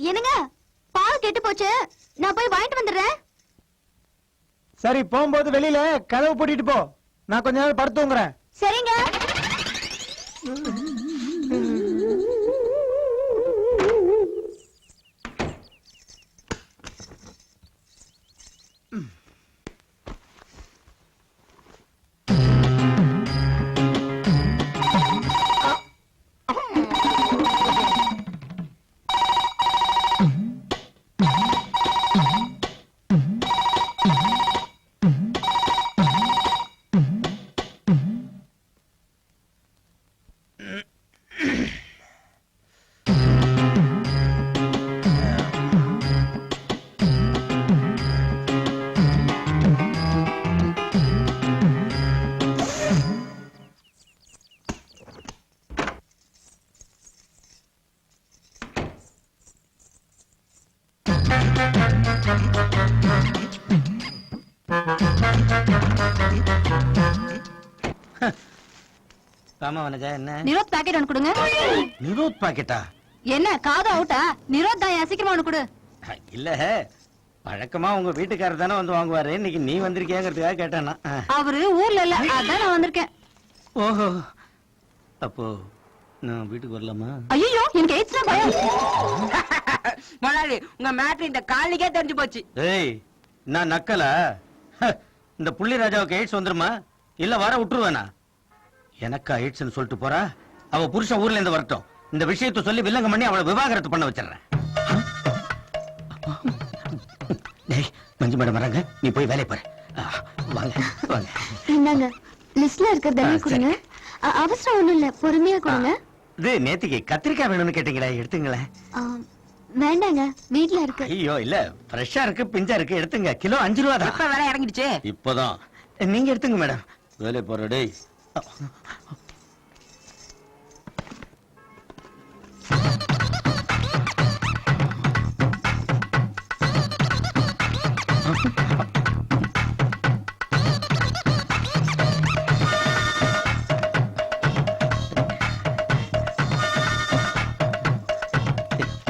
என்னங்க பால் கெட்டு போச்சு, நான் போய் வாங்கிட்டு வந்துடுறேன். சரி, போகும்போது வெளியில கதவு பூட்டிட்டு போ, நான் கொஞ்ச நேரம் படுத்துங்கிறேன். சரிங்க. நிரோத் பாக்கெட் ஒன்று கொடுங்க. நிரோத் பாக்கெட்டா? என்ன காது அவுட்டா? நிரோத் தான், சீக்கிரமா ஒன்று கொடு. இல்ல, வழக்கமா உங்க வீட்டுக்காரர் தானே வந்து வாங்குவாரு, இன்னைக்கு நீ வந்திருக்கியாங்கிறதுக்காக கேட்டேன்னா. அவரு ஊர்ல இல்ல, அதான் நான் வந்திருக்கேன். ஓஹோ, அப்போ நான் வீட்டுக்கு வரலாமா? ஐயோ, எனக்கு எய்ட்ஸ் தான் பயம். முதலாளி, உங்க மேட்ரு இந்த காலிக்கே தெரிஞ்சு போச்சு. ஏய், நான் நக்கல. இந்த புள்ளி ராஜாவுக்கு எய்ட்ஸ் வந்துருமா இல்ல வர விட்டுருவேனா? எனக்கா எய்ட்ஸ்னு சொல்லிட்டு போறா. அவ புருஷன் ஊர்ல இருந்து வரட்டும், இந்த விஷயத்தை சொல்லி வில்லங்க பண்ணி அவளை விவாகரத்து பண்ண வச்சிடறேன். மஞ்சு மேடம் வராங்க, நீ போய் வேலையை பாரு. வாங்க வாங்க. இந்தாங்க லிஸ்ட்ல இருக்கிறதெல்லாம் கொடுங்க. அவசரம் ஒண்ணும் இல்ல, பொறுமையா கொடுங்க. இது நேத்திக்கு கத்திரிக்காய் வேணும்னு கேட்டீங்களா, எடுத்துங்களேன். வேண்டாங்க, வீட்ல இருக்கு. ஐயோ இல்ல, ஃப்ரெஷ்ஷா இருக்கு, பிஞ்சா இருக்கு, எடுத்துங்க. கிலோ 5 ரூபா தான். இப்ப வேலை இறங்கிடுச்சு. இப்பதான். நீங்க எடுத்துங்க மேடம். வேலை போற டேய்.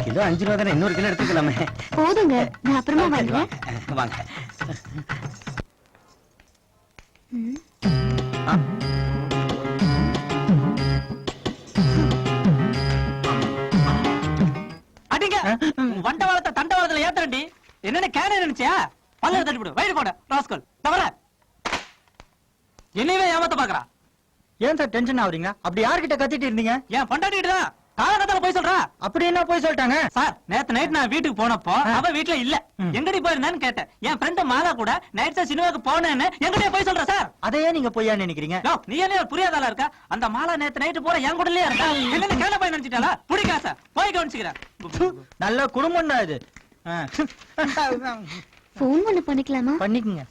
கிலோ 5 ரூபா தானே, இன்னொரு கிலோ எடுத்துக்கலாமே. போதுங்க, நான் அப்புறமா வாங்குறேன். வாங்க. அடிங்க, வண்டவாளத்தை தண்டவாளத்துல ஏத்துறண்டி. என்னன்னு கேன நினைச்சியா? பல்ல தட்டி விடு, வயிறு போட ராஸ்கல். தவற என்னையவே ஏமாத்த பாக்குறா. ஏன் சார் டென்ஷன் ஆவறீங்க? அப்படி யார்கிட்ட கத்திட்டு இருந்தீங்க? ஏன் பொண்டாட்டிட்டு தான் காலகட்டத்துல போய் சொல்றா. அப்படி என்ன போய் சொல்லிட்டாங்க? சார், நேத்து நைட் நான் வீட்டுக்கு போனப்போ அவ வீட்டுல இல்ல. எங்கடி போயிருந்தான்னு கேட்டேன். என் ஃப்ரெண்ட் மாலா கூட நைட் சினிமாக்கு போனேன்னு எங்கடே போய் சொல்ற சார். அதையே நீங்க பொய்யா நினைக்கிறீங்க? நீ என்ன புரியாதால இருக்கா? அந்த மாலா நேத்து நைட்டு போற என் கூடலயே இருக்கா. என்ன கேன போய் நினைச்சிட்டாளா? புடிக்கா சார், போய் கவனிச்சுக்கிறேன். நல்ல குடும்பம் தான் இது. போன் பண்ண பண்ணிக்கலாமா? பண்ணிக்கங்க.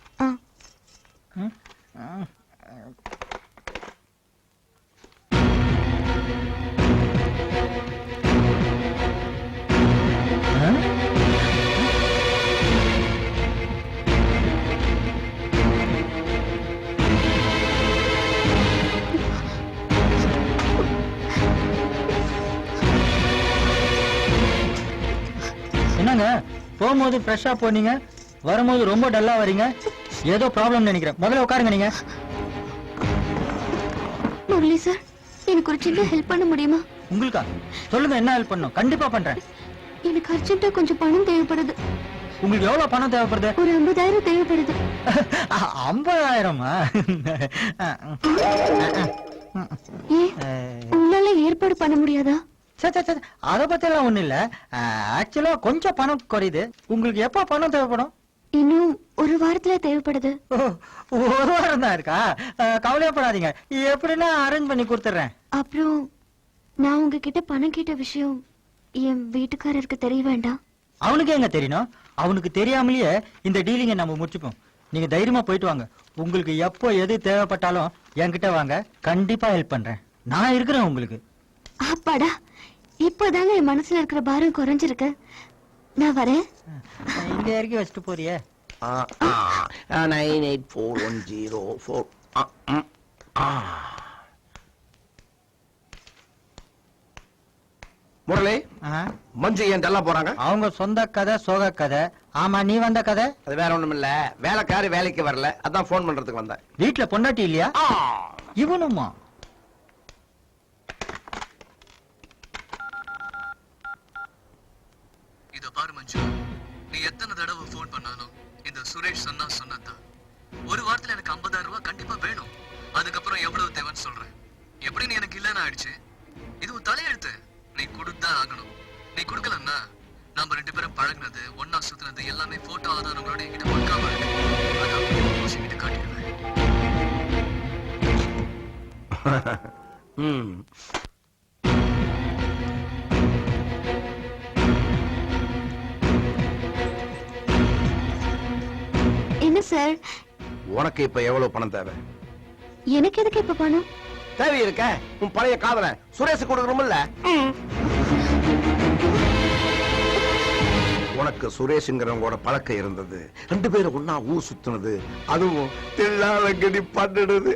என்னங்க, போகும்போது ஃப்ரெஷ்ஷா போனீங்க, வரும்போது ரொம்ப டல்லா வரீங்க. ஏதோ ப்ராப்ளம் நினைக்கிறேன். முதல்ல உட்காருங்க. நீங்க முரளி சார், எனக்கு ஒரு சின்ன ஹெல்ப் பண்ண முடியுமா? உங்களுக்கா? சொல்லுங்க, என்ன ஹெல்ப் பண்ணும்? கண்டிப்பா பண்றேன். எனக்கு அர்ஜென்ட்டா கொஞ்சம் பணம் தேவைப்படுது. உங்களுக்கு எவ்வளவு பணம் தேவைப்படுது? ஒரு 50,000 தேவைப்படுது. 50,000-மா? உங்களால ஏற்பாடு பண்ண முடியாதா? அத பத்தி எல்லாம் ஒண்ணு இல்ல. ஆக்சுவலா கொஞ்சம் பணம் குறையுது. உங்களுக்கு எப்ப பணம் தேவைப்படும்? இன்னும் ஒரு வாரத்துல தேவைப்படுது. ஒரு வாரம் தான் இருக்கா? கவலையப்படாதீங்க, எப்படின்னா அரேஞ்ச் பண்ணி கொடுத்துறேன். அப்புறம் நான் உங்ககிட்ட பணம் கேட்ட விஷயம் என் வீட்டுக்காரருக்கு தெரிய வேண்டாம். அவனுக்கு எங்க தெரியணும்? அவனுக்கு தெரியாமலேயே இந்த டீலிங்க நம்ம முடிச்சுப்போம். நீங்க தைரியமா போயிட்டு வாங்க. உங்களுக்கு எப்போ எது தேவைப்பட்டாலும் என்கிட்ட வாங்க, கண்டிப்பா ஹெல்ப் பண்றேன். நான் இருக்கிறேன் உங்களுக்கு. அப்பாடா, இப்பதாங்க என் மனசுல இருக்கிற பாரம் குறைஞ்சிருக்கு. நான் வரேன். இங்க இறக்கி வச்சுட்டு போறியே. 984104. முரளி, மஞ்சு ஏன் டல்லா போறாங்க? அவங்க சொந்த கதை, சோக கதை. ஆமா, நீ வந்த கதை? அது வேற ஒண்ணும் இல்ல, வேலைக்காரி வேலைக்கு வரல, அதான் போன் பண்றதுக்கு வந்தேன். வீட்டுல பொண்டாட்டி இல்லையா? இவனுமா? இத பாரு மஞ்சு, நீ எத்தனை தடவை போன் பண்ணாலும் இந்த சுரேஷ் சொன்னதான். ஒரு வாரத்துல எனக்கு 50,000 ரூபாய் கண்டிப்பா வேணும். அதுக்கப்புறம் எவ்வளவு தேவைன்னு சொல்றேன். எப்படி நீ எனக்கு இல்லன்னு ஆயிடுச்சு. இது உன் தலையெழுத்து. நீ கொடுத்தா ஆகணும். நீ கொடுக்கலன்னா நம்ம 2 பேரும் பழகினது, ஒன்னா சுத்தினது எல்லாமே போட்டோ ஆதாரங்களோட என்கிட்ட பக்காவா இருக்கு. அதான் கிட்ட காட்டிடுவேன். என்ன சார்? உனக்கு இப்ப எவ்வளவு பணம் தேவை? எனக்கு எதுக்கு இப்ப பணம்? தேவை இருக்க, உன் பழைய காதலன் சுரேஷ் கொடுக்கணும்ல. உனக்கு சுரேஷ்ங்கிறவங்களோட பழக்கம் இருந்தது, 2 பேரும் ஒன்னா ஊர் சுத்துனது, அதுவும் தில்லாலங்கடி பண்ணிடுது.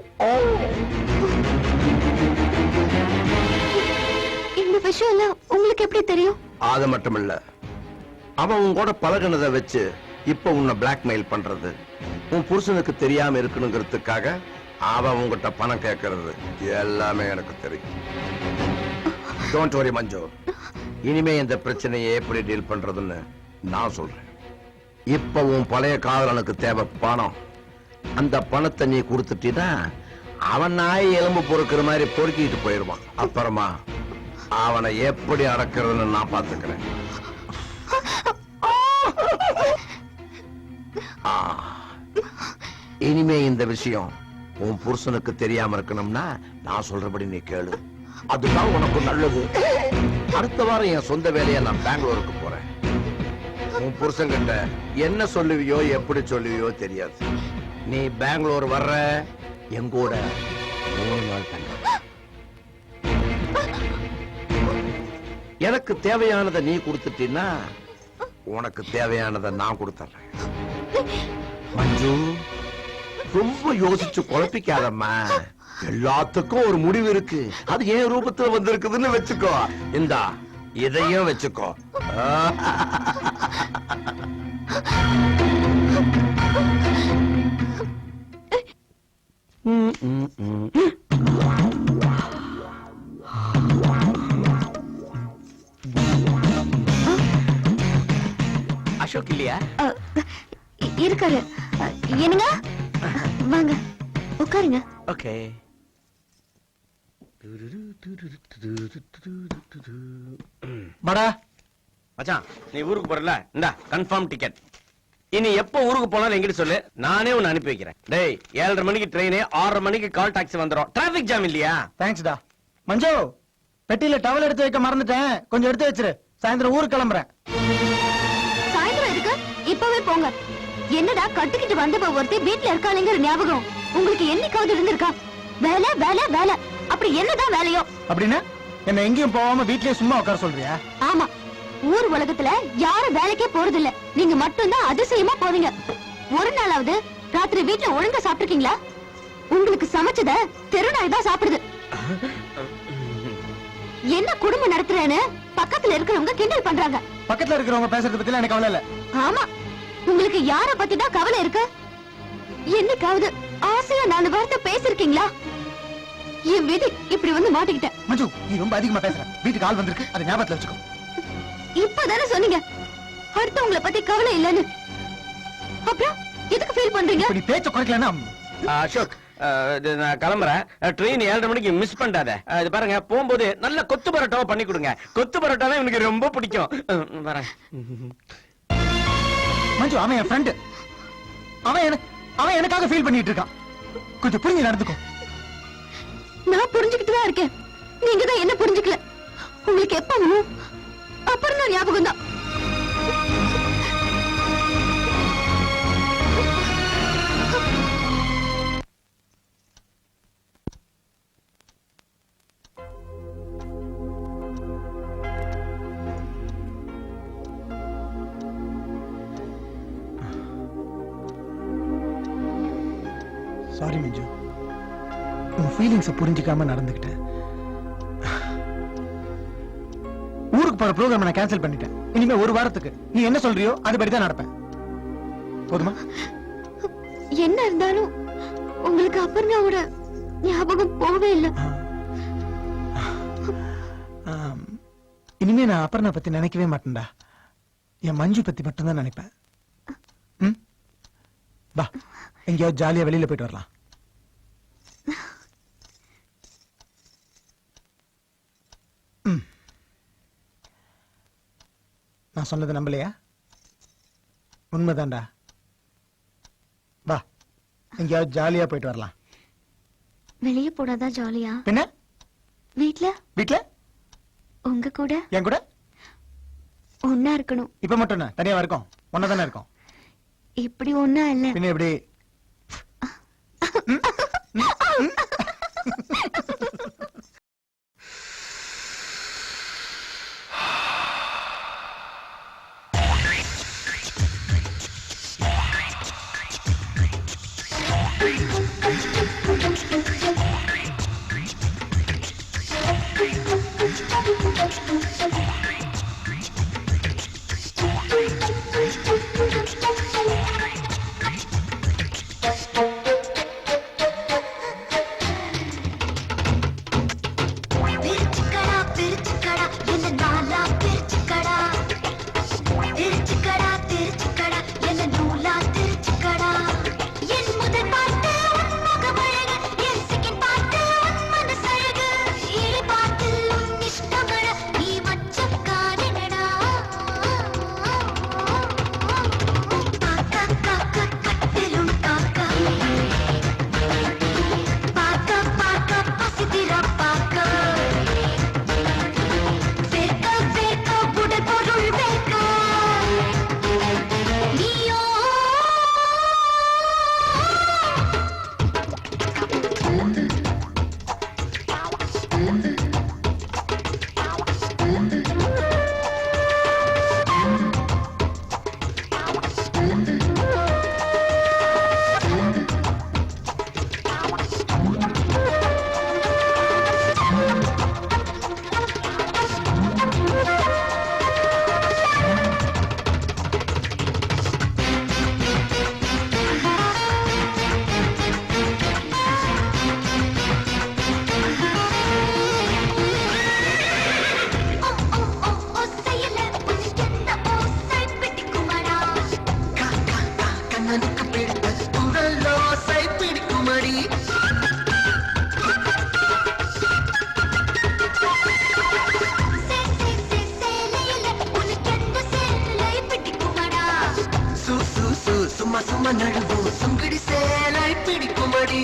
இந்த விஷயம் எல்லாம் உங்களுக்கு எப்படி தெரியும்? அது மட்டும் இல்ல, அவன் உன் கூட பழகுனதை வச்சு இப்ப உன்னை பிளாக்மெயில் பண்றது, உன் புருஷனுக்கு தெரியாம இருக்கணுங்கிறதுக்காக அவன் உங்ககிட்ட பணம் கேட்கறது எல்லாமே எனக்கு தெரியும். டோன்ட் வரி மஞ்சு, இனிமே இந்த பிரச்சனையை எப்படி டீல் பண்றதுன்னு நான் சொல்றேன். இப்ப உன் பழைய காதலனுக்கு தேவை பணம். அந்த பணத்தை நீ கொடுத்துட்டீன்னா அவன் நாய் எலும்பு பொறுக்கிற மாதிரி பொறுக்கிட்டு போயிருவான். அப்புறமா அவனை எப்படி அடக்கிறதுன்னு நான் பாத்துக்கிறேன். இனிமே இந்த விஷயம் உன் புருஷனுக்கு தெரியாம இருக்கணும்னா நான் சொல்றபடி நீ கேளு, அதுதான் உனக்கு நல்லது. அடுத்த வாரம் என் சொந்த வேலையை நான் பெங்களூருக்கு போறேன். உன் புருஷன் கிட்ட என்ன சொல்லுவியோ எப்படி சொல்லுவியோ தெரியாது. நீ பெங்களூர் வர்ற, எங்கூட 3 நாள் தங்க. எனக்கு தேவையானதை நீ கொடுத்துட்டீன்னா உனக்கு தேவையானதை நான் கொடுத்துறேன். மஞ்சு, ரொம்ப யோசிச்சு குழப்பிக்காதம்மா. எல்லாத்துக்கும் ஒரு முடிவு இருக்கு. அது ஏன் ரூபத்துல வந்திருக்குதுன்னு வச்சுக்கோ. இந்தா இதையும் வச்சுக்கோ. அசோக் இல்லையா? இருக்காரு. என்னங்க, வாங்க உட்காருங்க. ஓகே. படா மச்சான், நீ ஊருக்கு போறல, இந்தா கன்ஃபார்ம் டிக்கெட். இனி எப்ப ஊருக்கு போனாலும் எங்கிட்ட சொல்லு, நானே உன்னை அனுப்பி வைக்கிறேன். டேய், 7:30 மணிக்கு ட்ரெயின், 6:30 மணிக்கு கால் டாக்ஸி வந்துரும். டிராபிக் ஜாம் இல்லையா? தேங்க்ஸ்டா. மஞ்சு, பெட்டியில டவல் எடுத்து வைக்க மறந்துட்டேன், கொஞ்சம் எடுத்து வச்சிரு. சாயந்தரம் ஊருக்கு கிளம்புறேன். சாயந்தரம் எதுக்கு? இப்பவே போங்க. என்னடா கட்டிக்கிட்டு வந்த ஒருத்தி வீட்டுல இருக்காளுங்கிற ஞாபகம் உங்களுக்கு என்னைக்காவது இருந்திருக்கா? வேலை வேலை வேலை, அப்படி என்னதான் வேலையோ? அப்படின்னா என்ன எங்கேயும் போகாம வீட்லயே சும்மா உட்கார சொல்றியா? ஆமா, ஊர் உலகத்துல யாரும் வேலைக்கே போறது இல்ல. நீங்க மட்டும்தான் அதிசயமா போவீங்க. ஒரு நாளாவது ராத்திரி வீட்டுல ஒழுங்கா சாப்பிட்டுருக்கீங்களா? உங்களுக்கு சமைச்சத தெருநாய் தான் சாப்பிடுது. என்ன குடும்பம் நடத்துறேன்னு பக்கத்துல இருக்கிறவங்க கிண்டல் பண்றாங்க. பக்கத்துல இருக்கிறவங்க பேசுறத பத்தி எனக்கு கவலை இல்ல. ஆமா, உங்களுக்கு யார பத்தி தான் கவலை இருக்கு? என்னைக்காவது ஆசையா 4 வார்த்தை பேசிருக்கீங்களா? என் விதி இப்படி வந்து மாட்டிக்கிட்டேன். மஞ்சு, நீ ரொம்ப அதிகமா பேசுற. வீட்டுக்கு ஆள் வந்திருக்கு, அதை ஞாபகத்துல வச்சுக்கோ. இப்பதானே சொன்னீங்க அடுத்தவங்கள பத்தி கவலை இல்லன்னு. அப்புறம் எதுக்கு ஃபீல் பண்றீங்க? இப்ப நீ பேச்ச குறைக்கலன்னா அசோக், நான் கிளம்புறேன். ட்ரெயின் 7:30 மணிக்கு மிஸ் பண்ணாத. இது பாருங்க, போகும்போது நல்ல கொத்து பரோட்டாவை பண்ணி கொடுங்க. கொத்து பரோட்டா தான் எனக்கு ரொம்ப பிடிக்கும். வரேன். மஞ்சு, அவன் என் ஃப்ரெண்ட். அவன் எனக்காக ஃபீல் பண்ணிட்டு இருக்கான். கொஞ்சம் புரிஞ்சு நடந்துக்கோ. நான் புரிஞ்சுக்கிட்டு தான் இருக்கேன். நீங்க தான் என்ன புரிஞ்சுக்கல. உங்களுக்கு எப்ப அப்புறம் நான் ஞாபகம் தான். சாரி மஞ்சு, உன் ஃபீலிங்ஸை புரிஞ்சுக்காம நடந்துக்கிட்டேன். ஊருக்கு போற ப்ரோக்ராம் நான் கேன்சல் பண்ணிட்டேன். இனிமே ஒரு வாரத்துக்கு நீ என்ன சொல்றியோ அதுபடி தான் நடப்பேன். போதுமா? என்ன இருந்தாலும் உங்களுக்கு அபர்ணாவோட ஞாபகம் போவே இல்ல. இனிமே நான் அபர்ணா பத்தி நினைக்கவே மாட்டேன்டா. என் மஞ்சு பத்தி மட்டும்தான் நினைப்பேன். பா, எங்கேயாவது ஜாலியா வெளியில போயிட்டு வரலாம். நான் சொன்னது நம்பலையா? உண்மைதான்டா. வா, எங்கேயாவது ஜாலியா போயிட்டு வரலாம். வெளியே போனாதா ஜாலியா? பின்ன வீட்ல வீட்ல உங்க கூட என் கூட ஒன்னா இருக்கணும். இப்ப மட்டும் என்ன தனியா இருக்கோம்? ஒன்னதானே இருக்கோம். இப்படி ஒன்னா இல்ல. பின்ன எப்படி? சும்மா சும்மா நழுவும் சுங்கடி சேலை பிடிக்குமடி.